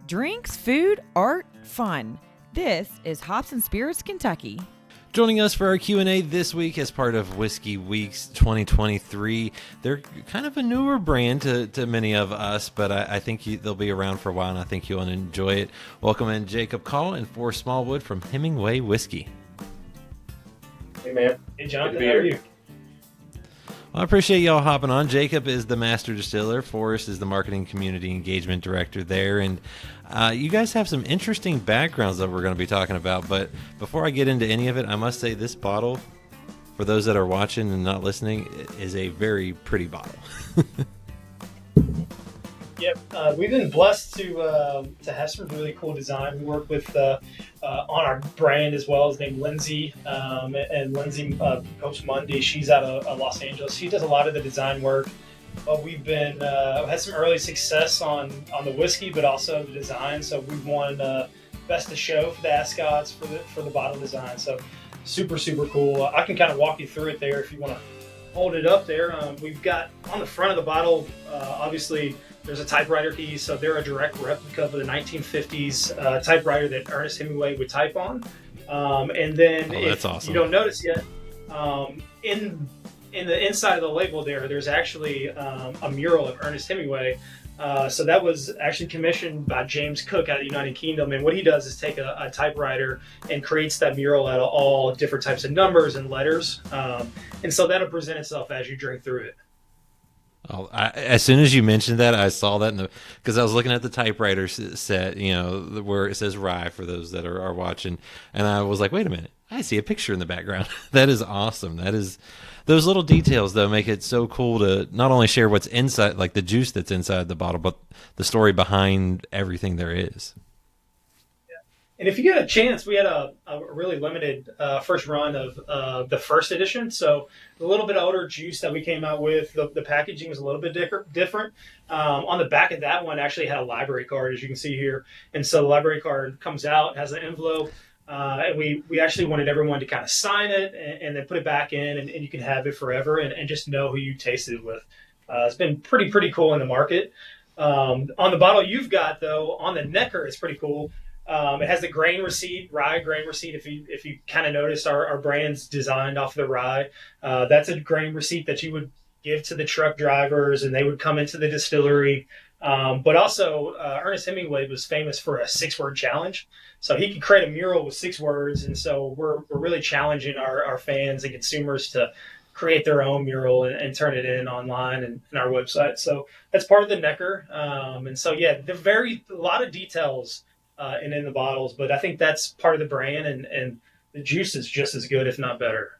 Drinks, food, art, fun. This is Hops and Spirits Kentucky. Joining us for our Q&A this week as part of Whiskey Weeks 2023. They're kind of a newer brand to many of us, but I think they'll be around for a while, and I think you'll enjoy it. Welcome in Jacob Call and Forrest Smallwood from Hemingway Whiskey. Hey, man. Hey, Jonathan. How are you? Well, I appreciate y'all hopping on. Jacob is the master distiller. Forrest is the marketing community engagement director there. And you guys have some interesting backgrounds that we're going to be talking about. But before I get into any of it, I must say this bottle, for those that are watching and not listening, is a very pretty bottle. Yep, we've been blessed to have some really cool design. We work with on our brand as well as named Lindsay, and Lindsay Post Monday. She's out of Los Angeles. She does a lot of the design work. But we've been had some early success on the whiskey, but also the design. So we've won Best of Show for the Ascots for the bottle design. So super cool. I can kind of walk you through it there if you want to hold it up there. We've got on the front of the bottle, obviously. There's a typewriter key, so they're a direct replica of the 1950s typewriter that Ernest Hemingway would type on. And then, if awesome. You don't notice yet, in the inside of the label there's actually a mural of Ernest Hemingway. So that was actually commissioned by James Cook out of the United Kingdom. And what he does is take a typewriter and creates that mural out of all different types of numbers and letters. And so that'll present itself as you drink through it. Oh, as soon as you mentioned that, I saw that because I was looking at the typewriter set, where it says Rye for those that are watching, and I was like, wait a minute, I see a picture in the background. That is awesome. That is, those little details though make it so cool to not only share what's inside, like the juice that's inside the bottle, but the story behind everything there is. And if you get a chance, we had a really limited first run of the first edition. So a little bit older juice that we came out with. The packaging was a little bit different. On the back of that one actually had a library card, as you can see here. And so the library card comes out, has an envelope. And we actually wanted everyone to kind of sign it and then put it back in, and you can have it forever and just know who you tasted it with. It's been pretty cool in the market. On the bottle you've got, though, on the necker, it's pretty cool. It has the grain receipt, rye grain receipt. If you kind of notice, our brand's designed off of the rye. That's a grain receipt that you would give to the truck drivers, and they would come into the distillery. But also, Ernest Hemingway was famous for a 6-word challenge. So he could create a mural with 6 words, and so we're really challenging our fans and consumers to create their own mural and turn it in online and our website. So that's part of the necker. And so, yeah, a lot of details and in the bottles, but I think that's part of the brand, and the juice is just as good, if not better.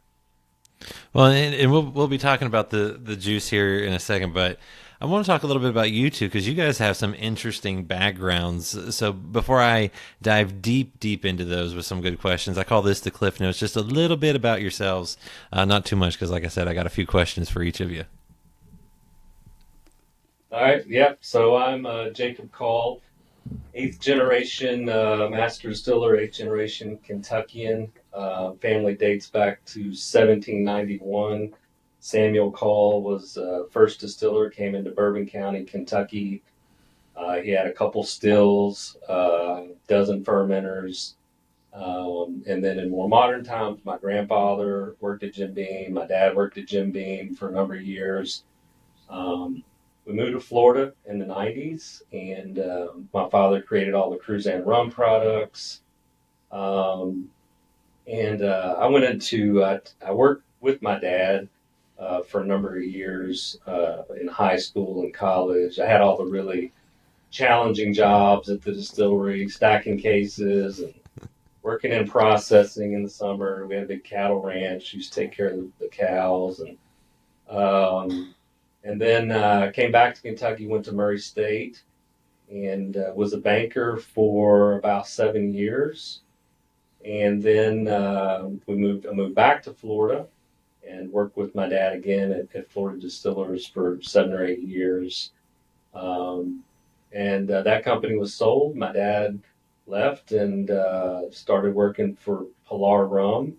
Well, and we'll be talking about the juice here in a second, but I want to talk a little bit about you two, because you guys have some interesting backgrounds. So before I dive deep into those with some good questions, I call this the Cliff Notes, just a little bit about yourselves, not too much, because like I said, I got a few questions for each of you. All right. Yeah. So I'm Jacob Call, 8th generation master distiller, 8th generation Kentuckian. Family dates back to 1791. Samuel Call was first distiller, came into Bourbon County, Kentucky. He had a couple stills, dozen fermenters. And then in more modern times, my grandfather worked at Jim Beam. My dad worked at Jim Beam for a number of years. We moved to Florida in the 90s, and my father created all the Cruzan rum products. I went into, I worked with my dad for a number of years in high school and college. I had all the really challenging jobs at the distillery, stacking cases and working in processing in the summer. We had a big cattle ranch, used to take care of the cows. And then came back to Kentucky, went to Murray State, and was a banker for about 7 years. And then I moved back to Florida and worked with my dad again at Florida Distillers for 7 or 8 years. That company was sold. My dad left and started working for Pilar Rum,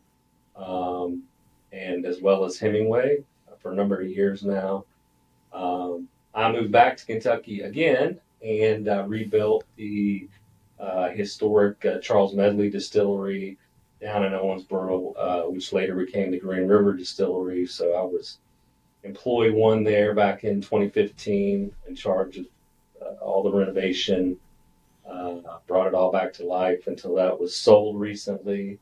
and as well as Hemingway for a number of years now. I moved back to Kentucky again and rebuilt the historic Charles Medley Distillery down in Owensboro, which later became the Green River Distillery. So I was employee one there back in 2015, in charge of all the renovation. Brought it all back to life until that was sold recently.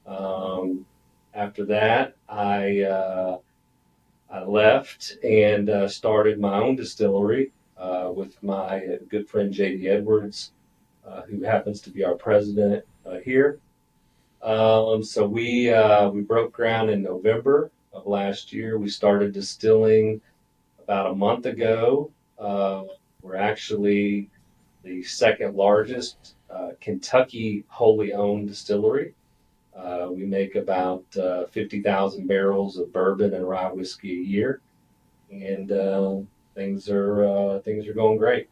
After that, I left and started my own distillery with my good friend J.D. Edwards, who happens to be our president here. So we broke ground in November of last year. We started distilling about a month ago. We're actually the second largest Kentucky wholly owned distillery. We make about 50,000 barrels of bourbon and rye whiskey a year, and things are going great.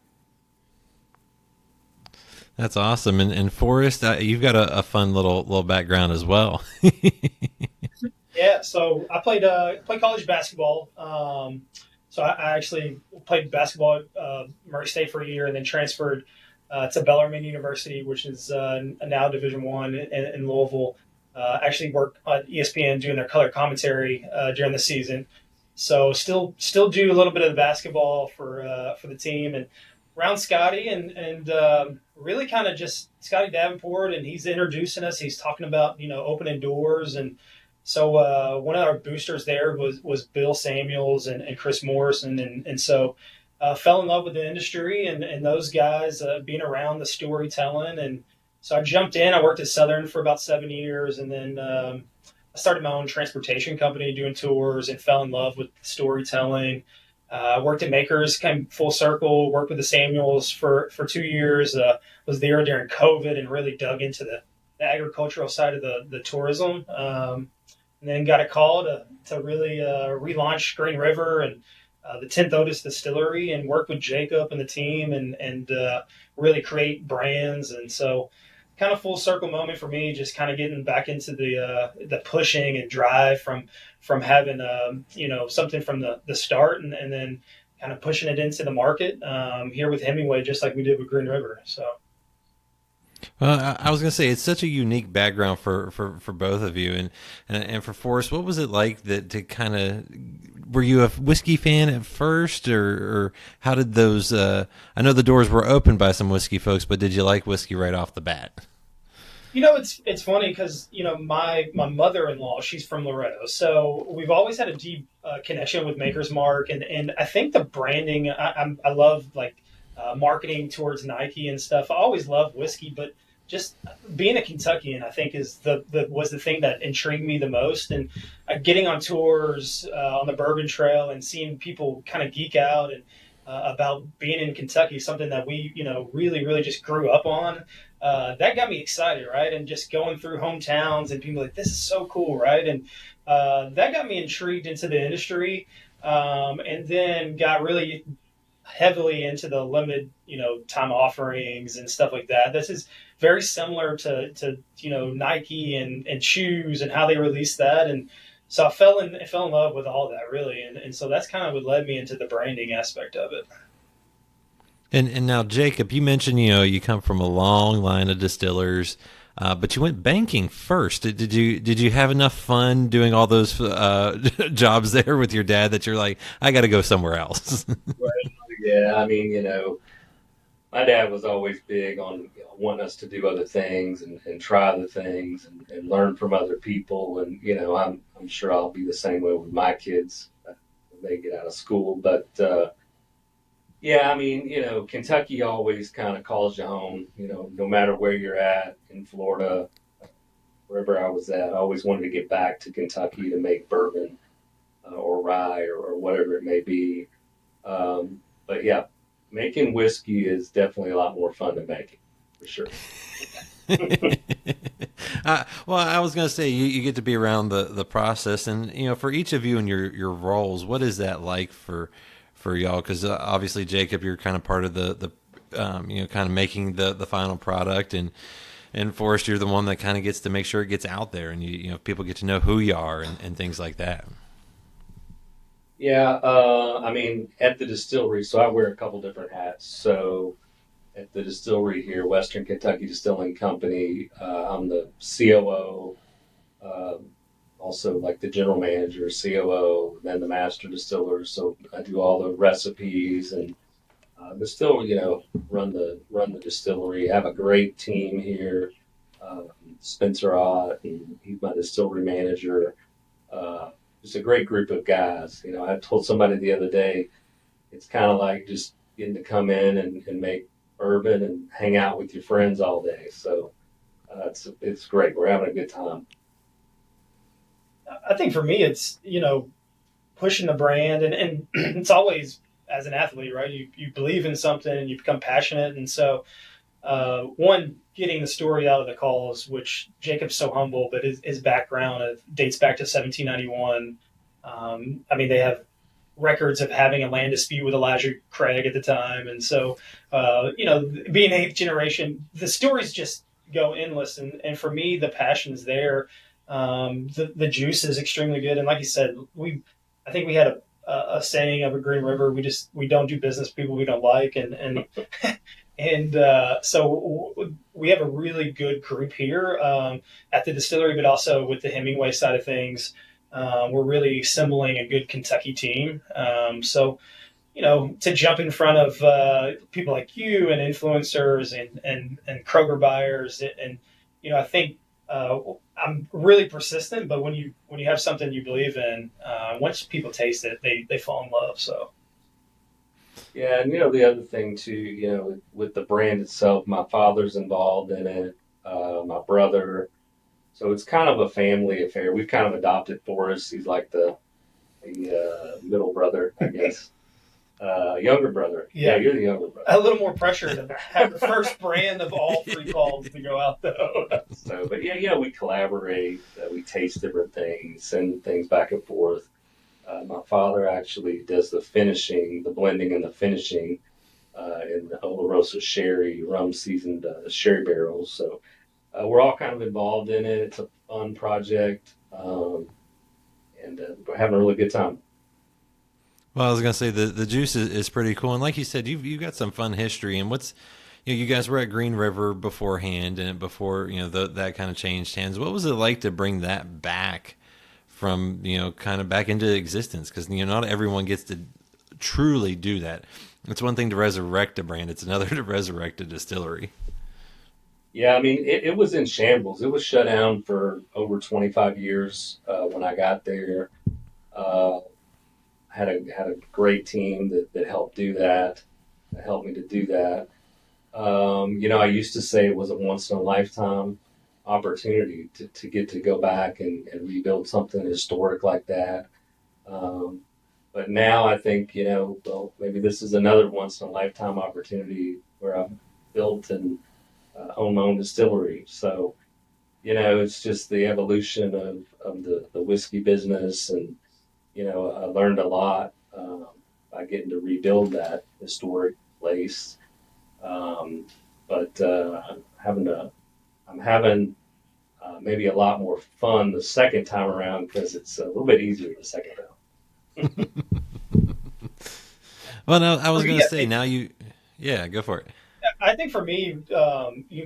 That's awesome. And Forrest, you've got a fun little background as well. Yeah, so I played college basketball. So I actually played basketball at Murray State for a year, and then transferred to Bellarmine University, which is now Division I in Louisville. Actually worked on ESPN doing their color commentary during the season. So still do a little bit of the basketball for the team, and around Scotty and really kind of just Scotty Davenport, and he's introducing us. He's talking about opening doors, and so one of our boosters there was Bill Samuels and Chris Morrison, and so fell in love with the industry and those guys being around the storytelling. And so I jumped in. I worked at Southern for about 7 years, and then I started my own transportation company doing tours, and fell in love with storytelling. Worked at Makers, came full circle, worked with the Samuels for 2 years, was there during COVID and really dug into the agricultural side of the tourism. And then got a call to really relaunch Green River and the 10th Otis Distillery, and work with Jacob and the team and really create brands. And so kind of full circle moment for me, just kind of getting back into the pushing and drive from having something from the start, and then kind of pushing it into the market here with Hemingway, just like we did with Green River. So. Well, I was going to say, it's such a unique background for both of you, and for Forrest, what was it like to kind of, were you a whiskey fan at first, or how did those, I know the doors were opened by some whiskey folks, but did you like whiskey right off the bat? It's funny because, my mother-in-law, she's from Loretto. So we've always had a deep connection with Maker's Mark. And I think the branding, I love marketing towards Nike and stuff. I always loved whiskey, but just being a Kentuckian, I think was the thing that intrigued me the most. And getting on tours on the Bourbon Trail and seeing people kind of geek out and about being in Kentucky, something that we, really, really just grew up on. That got me excited, right? And just going through hometowns and people like, this is so cool, right? And that got me intrigued into the industry, and then got really heavily into the limited, time offerings and stuff like that. This is very similar to Nike and shoes and how they release that. And so I fell in love with all that, really. And so that's kind of what led me into the branding aspect of it. And now, Jacob, you mentioned, you come from a long line of distillers, but you went banking first. Did you have enough fun doing all those jobs there with your dad that you're like, I got to go somewhere else? Right. Yeah, I mean, my dad was always big on wanting us to do other things and try other things and learn from other people. And I'm sure I'll be the same way with my kids when they get out of school. But yeah, I mean, Kentucky always kind of calls you home, no matter where you're at in Florida, wherever I was at. I always wanted to get back to Kentucky to make bourbon or rye or whatever it may be. But yeah, making whiskey is definitely a lot more fun than making, for sure. Well, I was going to say, you get to be around the process, and for each of you in your roles, what is that like for y'all? Because obviously, Jacob, you're kind of part of the kind of making the final product, and Forrest, you're the one that kind of gets to make sure it gets out there, and people get to know who you are and things like that. Yeah, I mean, at the distillery, so I wear a couple different hats. So at the distillery here, Western Kentucky Distilling Company. I'm the COO, uh, also like the general manager, COO, then the master distiller. So I do all the recipes and but still, run the distillery. Have a great team here. Spencer Ott, and he's my distillery manager. Just a great group of guys. I told somebody the other day, it's kind of like just getting to come in and make bourbon and hang out with your friends all day. So it's great. We're having a good time. I think for me, it's pushing the brand, and it's always as an athlete, right? You believe in something and you become passionate, and so one getting the story out of the calls, which Jacob's so humble, but his background dates back to 1791. I mean, they have records of having a land dispute with Elijah Craig at the time, and so being eighth generation, the stories just go endless, and for me, the passion's there. The juice is extremely good, and like you said, I think we had a saying of a Green River: we don't do business with people we don't like, and so we have a really good group here at the distillery, but also with the Hemingway side of things. We're really assembling a good Kentucky team. So, to jump in front of people like you and influencers and Kroger buyers, and I think I'm really persistent. But when you have something you believe in, once people taste it, they fall in love. So. Yeah, and the other thing too, with the brand itself, my father's involved in it, my brother. So it's kind of a family affair. We've kind of adopted Forrest. He's like the middle brother, I guess. Younger brother. Yeah, you're the younger brother. A little more pressure to have the first brand of all three calls to go out, though. So, but we collaborate. We taste different things, send things back and forth. My father actually does the blending and the finishing in the Oloroso sherry, rum seasoned sherry barrels. So we're all kind of involved in it. It's a fun project, and we're having a really good time. Well, I was gonna say the juice is pretty cool, and like you said, you've got some fun history. And you guys were at Green River beforehand, and before that kind of changed hands. What was it like to bring that back from kind of back into existence? Because not everyone gets to truly do that. It's one thing to resurrect a brand; it's another to resurrect a distillery. Yeah, I mean, it was in shambles. It was shut down for over 25 years when I got there. Had a great team that helped do that, that helped me to do that. I used to say it was a once in a lifetime opportunity to get to go back and rebuild something historic like that. But now I think, maybe this is another once in a lifetime opportunity where I've built and own my own distillery. So, it's just the evolution of the whiskey business, and I learned a lot by getting to rebuild that historic place. But I'm having maybe a lot more fun the second time around because it's a little bit easier the second time. Well, no, I was going to say go for it. I think for me,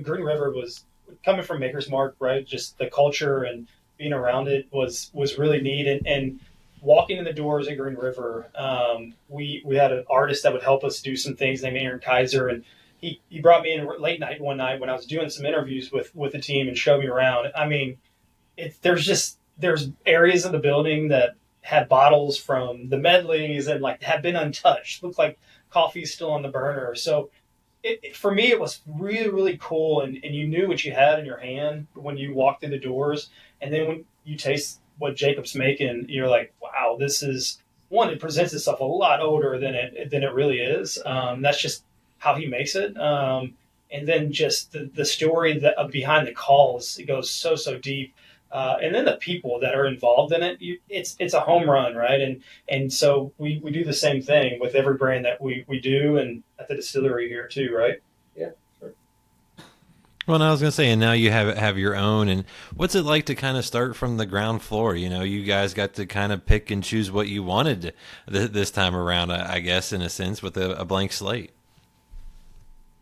Green River was coming from Maker's Mark, right? Just the culture and being around it was really neat. And walking in the doors at Green River, we had an artist that would help us do some things named Aaron Kaiser, and he brought me in late night one night when I was doing some interviews with the team and showed me around. I mean, there's areas of the building that had bottles from the medleys and have been untouched. Looked like coffee's still on the burner. So for me, it was really, really cool, and you knew what you had in your hand when you walked in the doors, and then when you taste what Jacob's making, you're like, wow, this is one. It presents itself a lot older than it really is. That's just how he makes it, and then just the story behind the calls. It goes so deep, and then the people that are involved in it. It's a home run, right? And so we do the same thing with every brand that we do, and at the distillery here too, right? Yeah. Sure. Well, I was going to say, and now you have your own. And what's it like to kind of start from the ground floor? You guys got to kind of pick and choose what you wanted this time around, I guess, in a sense, with a blank slate.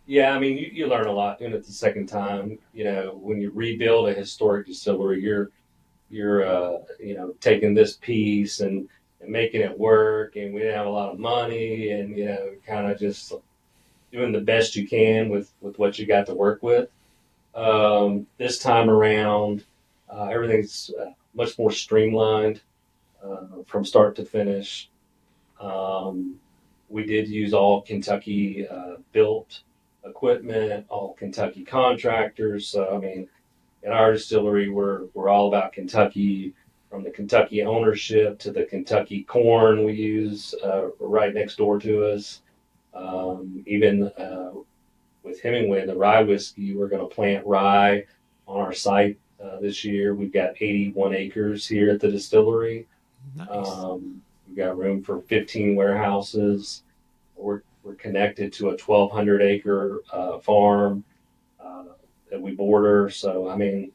Yeah, I mean, you learn a lot doing it the second time. When you rebuild a historic distillery, you're taking this piece and making it work, and we didn't have a lot of money, and kind of just doing the best you can with what you got to work with. This time around, everything's much more streamlined from start to finish. Um, we did use all Kentucky built equipment, all Kentucky contractors. So, I mean, in our distillery, we're all about Kentucky, from the Kentucky ownership to the Kentucky corn we use right next door to us. Even with Hemingway, the rye whiskey, we're going to plant rye on our site this year. We've got 81 acres here at the distillery. Nice. We've got room for 15 warehouses. We're connected to a 1,200 acre farm that we border. So, I mean,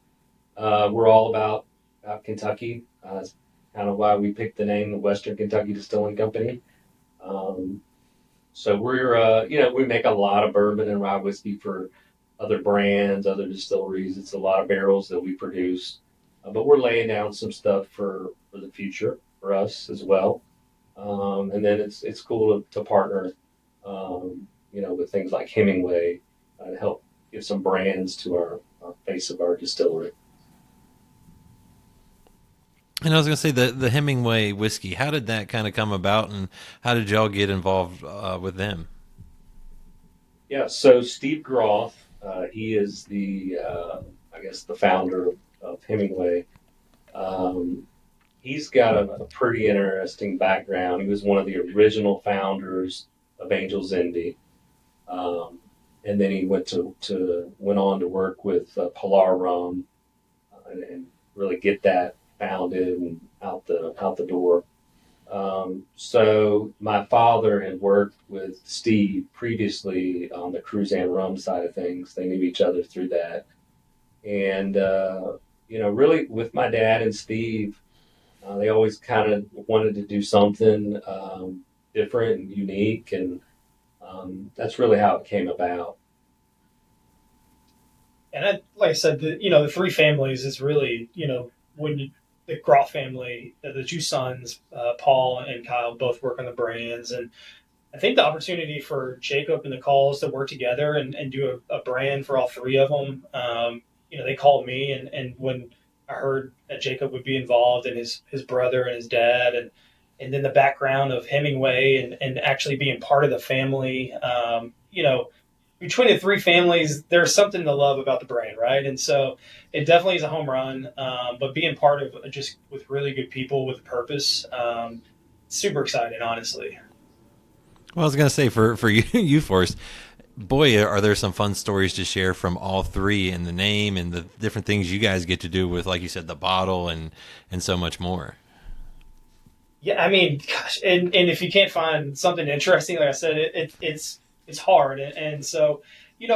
we're all about Kentucky. That's kind of why we picked the name the Western Kentucky Distilling Company. Um, so we make a lot of bourbon and rye whiskey for other brands, other distilleries. It's a lot of barrels that we produce, but we're laying down some stuff for the future for us as well. And then it's cool to partner, with things like Hemingway to help give some brands to our face of our distillery. And I was going to say the Hemingway whiskey. How did that kind of come about, and how did y'all get involved with them? Yeah, so Steve Groth, he is I guess, the founder of Hemingway. He's got a pretty interesting background. He was one of the original founders of Angel's Envy, and then he went on to work with Pilar Rum and really get that founded and out the door. So my father had worked with Steve previously on the Cruzan rum side of things. They knew each other through that. And, really with my dad and Steve, they always kind of wanted to do something different and unique. And that's really how it came about. And like I said, the three families is really, the Groth family, the two sons, Paul and Kyle, both work on the brands. And I think the opportunity for Jacob and the Calls to work together and do a brand for all three of them, they called me. And when I heard that Jacob would be involved, and his brother and his dad, and then the background of Hemingway and actually being part of the family, between the three families, there's something to love about the brand, right? And so it definitely is a home run, but being part of just with really good people with a purpose, super exciting, honestly. Well, I was going to say for you, Forrest, boy, are there some fun stories to share from all three, and the name and the different things you guys get to do with, like you said, the bottle and so much more. Yeah, I mean, gosh, and if you can't find something interesting, like I said, it's hard, and so you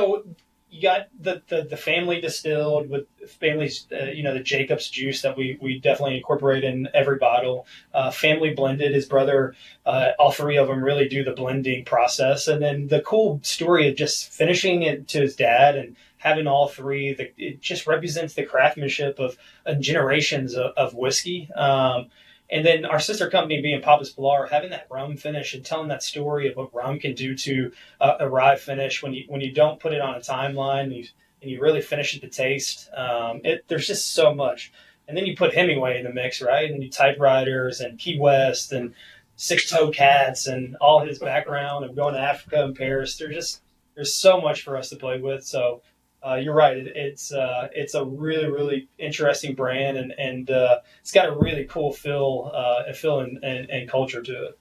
got the family distilled with families, the Jacob's juice that we definitely incorporate in every bottle. Family blended, his brother, all three of them really do the blending process, and then the cool story of just finishing it to his dad and having all three. It just represents the craftsmanship of generations of whiskey. And then our sister company being Papa's Pilar, having that rum finish and telling that story of what rum can do to a rye finish when you don't put it on a timeline and you really finish it to taste. There's just so much. And then you put Hemingway in the mix, right? And you typewriters and Key West and six-toe cats and all his background of going to Africa and Paris. There's so much for us to play with. So you're right. It's a really, really interesting brand, and it's got a really cool feel and culture to it.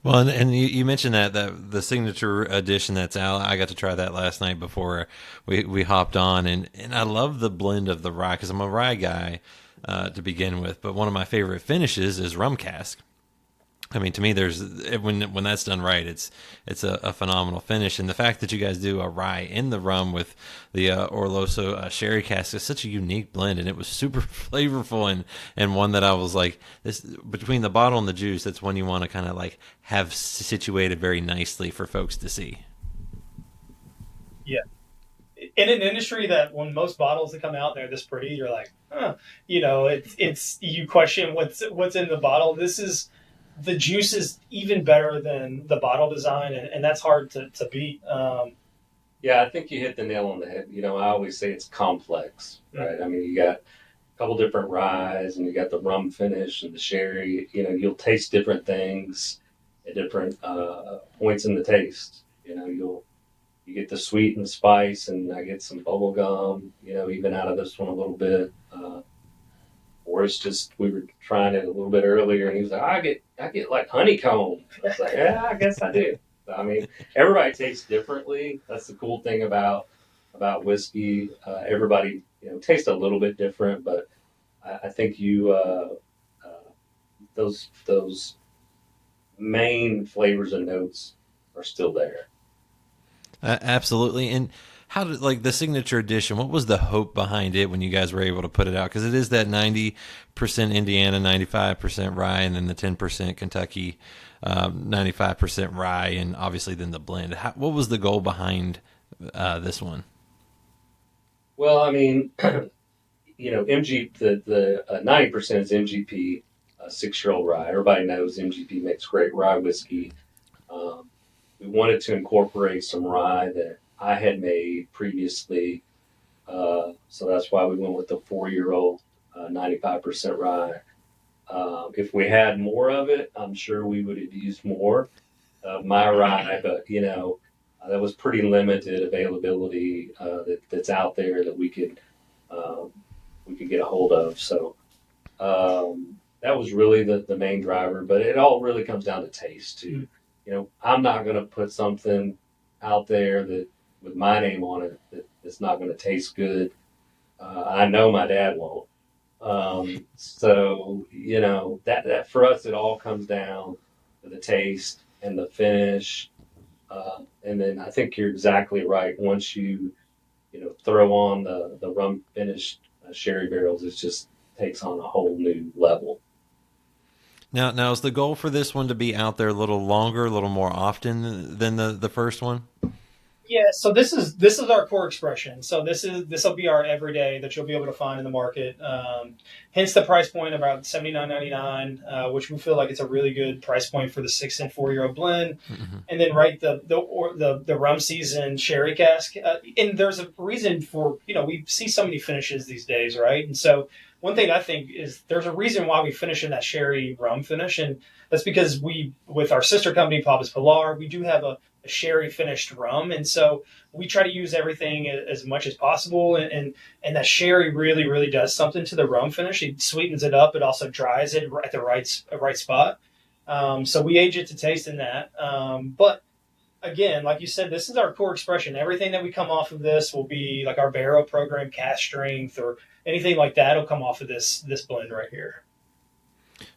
Well, and you mentioned that the signature edition that's out. I got to try that last night before we hopped on, and I love the blend of the rye, because I'm a rye guy to begin with. But one of my favorite finishes is rum cask. I mean, to me, there's when that's done right, it's a phenomenal finish, and the fact that you guys do a rye in the rum with the Orloso sherry cask is such a unique blend, and it was super flavorful, and one that I was like, this between the bottle and the juice, that's one you want to kind of like have situated very nicely for folks to see. Yeah. In an industry that when most bottles that come out they're this pretty, you're like, huh, it's you question what's in the bottle. This is the juice is even better than the bottle design, and that's hard to beat. Yeah, I think you hit the nail on the head. I always say it's complex, right? I mean, you got a couple different ryes, and you got the rum finish and the sherry. You'll taste different things at different points in the taste. You get the sweet and spice, and I get some bubble gum. Even out of this one a little bit. Forrest we were trying it a little bit earlier, and he was like, I get like honeycomb. I was like, yeah, I guess I do. I mean, everybody tastes differently. That's the cool thing about whiskey. Everybody tastes a little bit different, but I think those main flavors and notes are still there. Absolutely. And how did, like, the signature edition, what was the hope behind it when you guys were able to put it out? Because it is that 90% Indiana, 95% rye, and then the 10% Kentucky, 95% rye, and obviously then the blend. What was the goal behind this one? Well, I mean, MG the 90% is MGP, 6-year-old rye. Everybody knows MGP makes great rye whiskey. We wanted to incorporate some rye that I had made previously, so that's why we went with the 4-year-old 95% rye. If we had more of it, I'm sure we would have used more of my rye, but that was pretty limited availability that's out there that we could get a hold of. So that was really the main driver, but it all really comes down to taste too. I'm not going to put something out there that with my name on it that's not going to taste good. I know my dad won't. So that for us, it all comes down to the taste and the finish. And then I think you're exactly right. Once you throw on the rum finished sherry barrels, it just takes on a whole new level. Now is the goal for this one to be out there a little longer, a little more often than the first one? Yeah, so this is our core expression. So this will be our everyday that you'll be able to find in the market. Hence the price point about $79.99, which we feel like it's a really good price point for the 6 and 4-year-old blend. Mm-hmm. And then the rum season sherry cask. And there's a reason for we see so many finishes these days, right? And so one thing I think is there's a reason why we finish in that sherry rum finish, and that's because we, with our sister company, Papa's Pilar, we do have a sherry finished rum, and so we try to use everything as much as possible, and that sherry really does something to the rum finish. It sweetens it up. It also dries it at the right spot. So we age it to taste in that. But again, like you said, this is our core expression. Everything that we come off of this will be like our barrel program, cast strength, or anything like that will come off of this blend right here.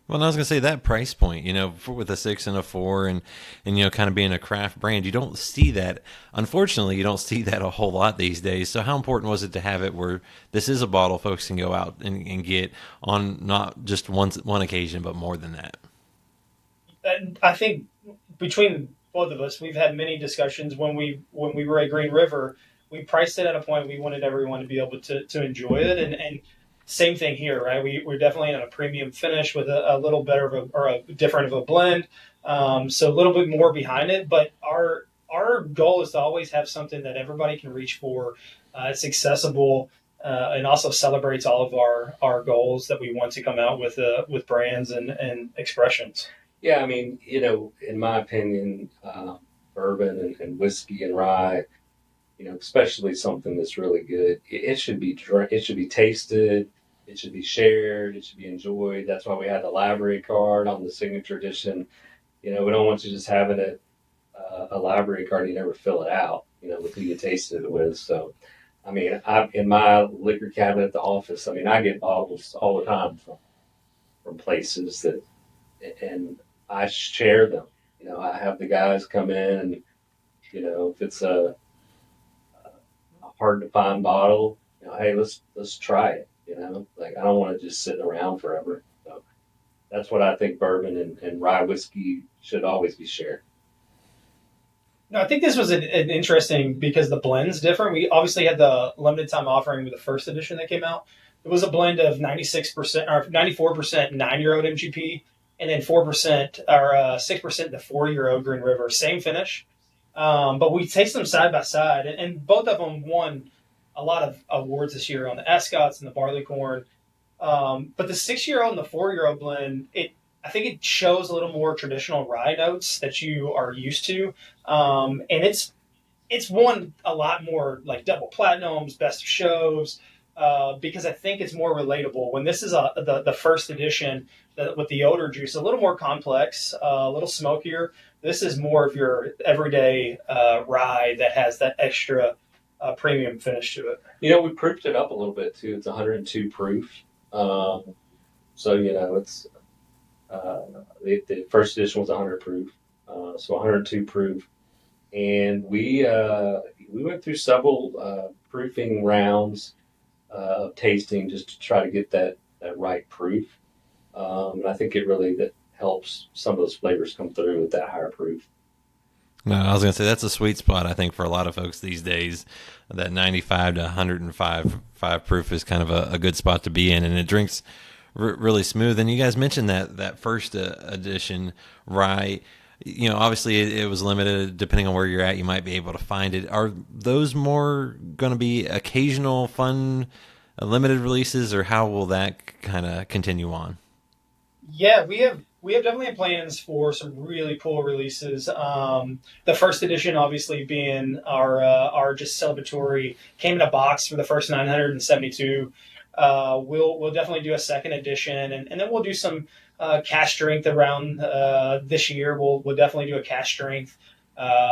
Well, I was going to say that price point, with a 6 and a 4 and kind of being a craft brand, you don't see that. Unfortunately, you don't see that a whole lot these days. So how important was it to have it where this is a bottle folks can go out and get on not just one occasion, but more than that? And I think between both of us, we've had many discussions when we were at Green River. We priced it at a point we wanted everyone to be able to enjoy it, and same thing here, right? We're definitely in a premium finish with a little better or a different of a blend, so a little bit more behind it. But our goal is to always have something that everybody can reach for. It's accessible and also celebrates all of our goals that we want to come out with brands and expressions. Yeah, I mean, in my opinion, bourbon and whiskey and rye, especially something that's really good, it should be tasted, it should be shared, it should be enjoyed. That's why we had the library card on the signature edition. We don't want you just having a library card and you never fill it out, with who you tasted it with. So, I mean, in my liquor cabinet at the office, I mean, I get bottles all the time from places and I share them. I have the guys come in and, if it's a hard to find bottle, hey, let's try it. Like I don't want to just sit around forever. So that's what I think bourbon and rye whiskey should always be shared. No, I think this was an interesting because the blend's different. We obviously had the limited time offering with the first edition that came out. It was a blend of 96% or 94% 9-year old MGP and then 4% or 6% the 4-year old Green River. Same finish. But we tasted them side by side, and both of them won a lot of awards this year on the Escots and the Barleycorn. But the 6-year old and the 4-year old blend, I think it shows a little more traditional rye notes that you are used to, and it's won a lot more like double platinums, best of shows, because I think it's more relatable. When this is the first edition with the older juice, a little more complex, a little smokier. This is more of your everyday rye that has that extra premium finish to it. We proofed it up a little bit too. It's 102 proof. So, it's the first edition was 100 proof, so 102 proof. And we went through several proofing rounds of tasting just to try to get that right proof. And I think that helps some of those flavors come through with that higher proof. No, I was going to say that's a sweet spot, I think, for a lot of folks these days. That 95 to 105 proof is kind of a good spot to be in, and it drinks really smooth. And you guys mentioned that first edition rye. Obviously it was limited. Depending on where you're at, you might be able to find it. Are those more going to be occasional, fun, limited releases, or how will that kind of continue on? Yeah, we have definitely plans for some really cool releases. The first edition, obviously, being our just celebratory, came in a box for the first 972. We'll definitely do a second edition, and then we'll do some cask strength around this year. We'll definitely do a cask strength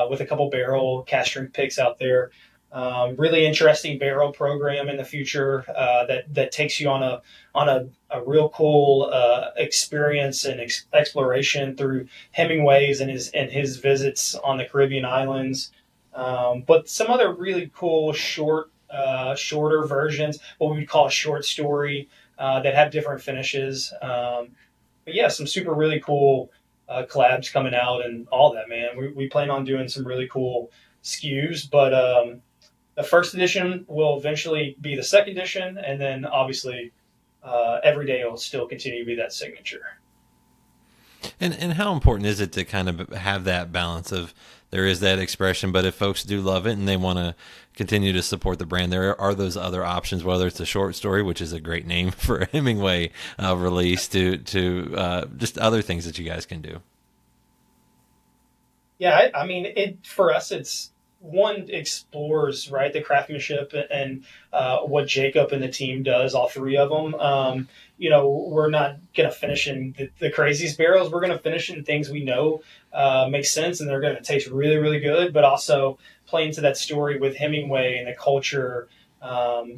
with a couple barrel cask strength picks out there. Really interesting barrel program in the future that takes you on a real cool experience and exploration through Hemingway's and his visits on the Caribbean islands. But some other really cool shorter versions, what we would call a short story, that have different finishes. But yeah, some super really cool collabs coming out and all that, man. We plan on doing some really cool SKUs, but the first edition will eventually be the second edition, and then obviously every day will still continue to be that signature. And how important is it to kind of have that balance of there is that expression, but if folks do love it and they want to continue to support the brand, there are those other options, whether it's a short story, which is a great name for a Hemingway release, to just other things that you guys can do. Yeah, I mean, for us, it's one explores, right, the craftsmanship and what Jacob and the team does, all three of them. We're not going to finish in the craziest barrels. We're going to finish in things we know make sense and they're going to taste really, really good, but also play into that story with Hemingway and the culture.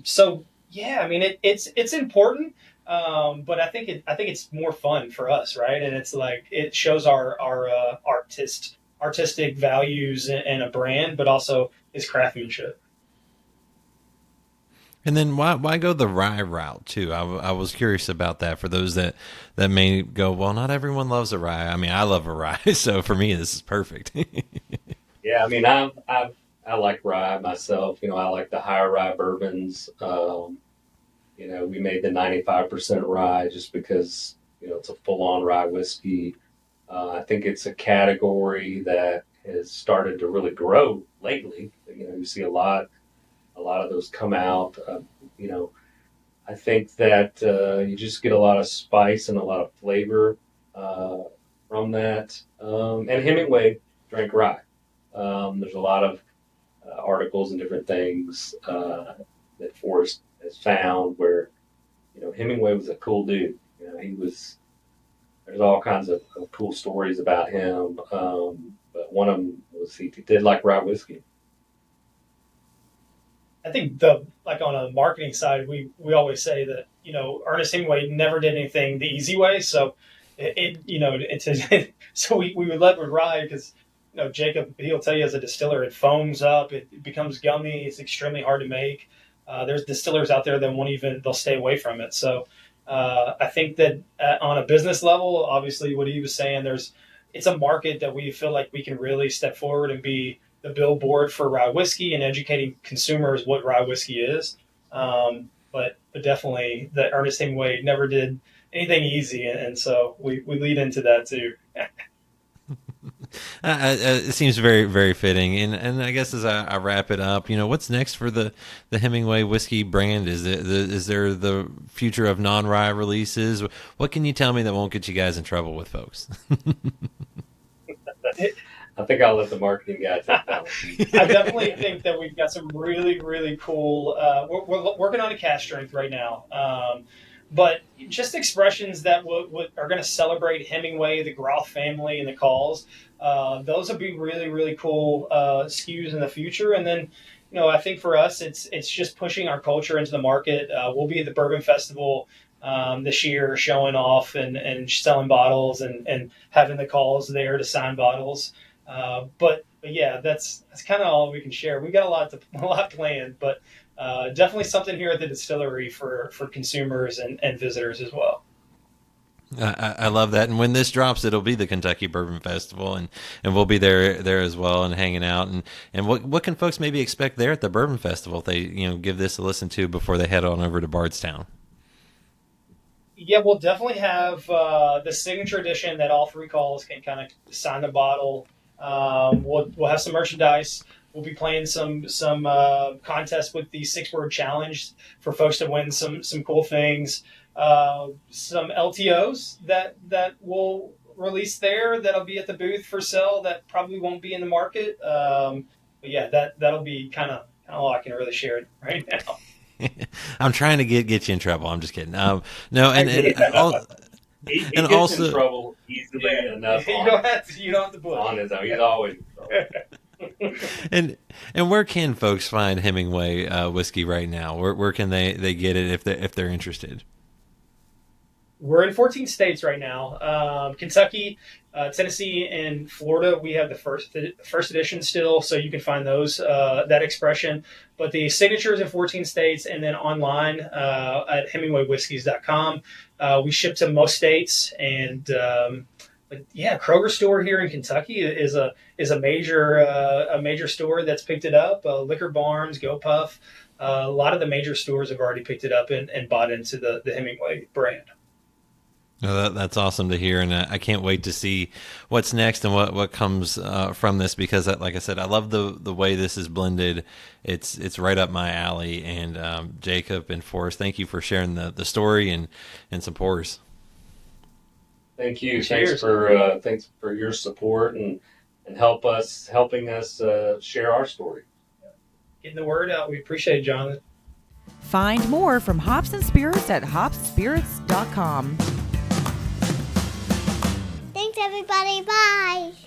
So yeah, I mean, it's important, but I think it's more fun for us, right? And it's like it shows our artistic values and a brand, but also his craftsmanship. And then why go the rye route too? I was curious about that for those that may go, well, not everyone loves a rye. I mean, I love a rye, so for me, this is perfect. Yeah, I mean, I like rye myself. I like the higher rye bourbons. We made the 95% rye just because, it's a full-on rye whiskey. I think it's a category that has started to really grow lately. You see a lot of those come out. I think that you just get a lot of spice and a lot of flavor from that. And Hemingway drank rye. There's a lot of articles and different things that Forrest has found where, Hemingway was a cool dude. There's all kinds of cool stories about him. But one of them was he did like rye whiskey. I think on a marketing side, we always say that, Ernest Hemingway never did anything the easy way. So so we would let with rye because, Jacob, he'll tell you as a distiller, it foams up, it becomes gummy. It's extremely hard to make. There's distillers out there that they'll stay away from it. So I think that on a business level, obviously what he was saying, it's a market that we feel like we can really step forward and be billboard for rye whiskey and educating consumers what rye whiskey is. But definitely, that Ernest Hemingway never did anything easy, and so we lead into that too. It seems very, very fitting. And I guess as I wrap it up, what's next for the Hemingway whiskey brand? Is there the future of non-rye releases? What can you tell me that won't get you guys in trouble with folks? I think I'll let the marketing guy take that one. I definitely think that we've got some really, really cool. We're working on a cask strength right now, but just expressions that are going to celebrate Hemingway, the Groth family, and the Calls. Those will be really, really cool SKUs in the future. And then, I think for us, it's just pushing our culture into the market. We'll be at the Bourbon Festival this year, showing off and selling bottles and having the Calls there to sign bottles. But yeah, that's kind of all we can share. We got a lot planned, but definitely something here at the distillery for consumers and visitors as well. I love that. And when this drops, it'll be the Kentucky Bourbon Festival, and we'll be there as well and hanging out. And what can folks maybe expect there at the Bourbon Festival if they give this a listen to before they head on over to Bardstown? Yeah, we'll definitely have the signature edition that all three Calls can kind of sign the bottle. We'll have some merchandise. We'll be playing some contests with the 6-word challenge for folks to win some cool things. Some LTOs that we'll release there that'll be at the booth for sale that probably won't be in the market. But yeah, that'll be kind of all I can really share right now. I'm trying to get you in trouble. I'm just kidding. No, He gets also, in trouble easily enough. You don't have to push. On his own. He's always in trouble. and where can folks find Hemingway whiskey right now? Where can they get it if they're interested? We're in 14 states right now. Kentucky, Tennessee, and Florida. We have the first edition still, so you can find those that expression. But the signature is in 14 states, and then online at HemingwayWhiskies.com. We ship to most states, and but yeah, Kroger store here in Kentucky is a major store that's picked it up. Liquor Barns, Go Puff, a lot of the major stores have already picked it up and bought into the Hemingway brand. No, that's awesome to hear, and I can't wait to see what's next and what comes from this, because, like I said, I love the way this is blended. It's right up my alley. And Jacob and Forrest, thank you for sharing the story and some pours. Thank you. Cheers. Thanks for your support and helping us share our story. Getting the word out. We appreciate it, Jonathan. Find more from Hops and Spirits at hopspirits.com. Thanks, everybody. Bye.